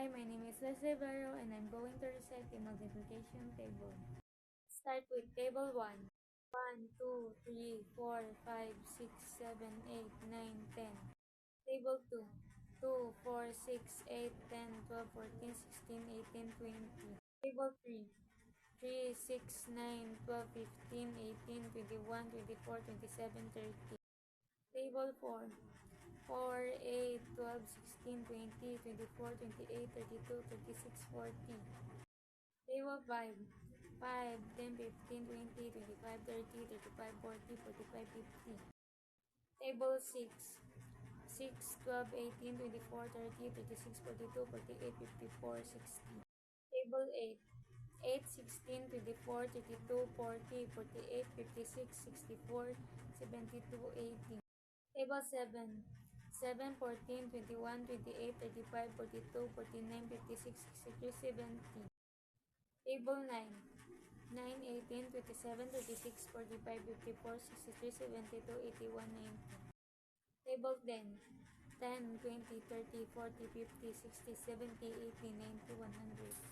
Hi, my name is Leslie Barrow and I'm going to recite the multiplication table. Start with table 1. 1, 2, 3, 4, 5, 6, 7, 8, 9, 10. Table 2. 2, 4, 6, 8, 10, 12, 14, 16, 18, 20. Table 3. 3, 6, 9, 12, 15, 18, 21, 24, 27, 30. Table 4. 4, 8, 12, 16, 20, 24, 28, 32, 36, 40. Table 5. 5, 10, 15, 20, 25, 30, 35, 40, 45, 50. Table 6. 6, 12, 18, 24, 30, 36, 42, 48, 54, 60. Table 8. 8, 16, 24, 32, 40, 48, 56, 64, 72, 80. Table 7. 7, 14, 21, 28, 35, 42, 49, 56, 63, 70. Table 9. 9, 18, 27, 36, 45, 54, 63, 72, 81, 90. Table 10. 10, 20, 30, 40, 50, 60, 70, 80, 90, 100.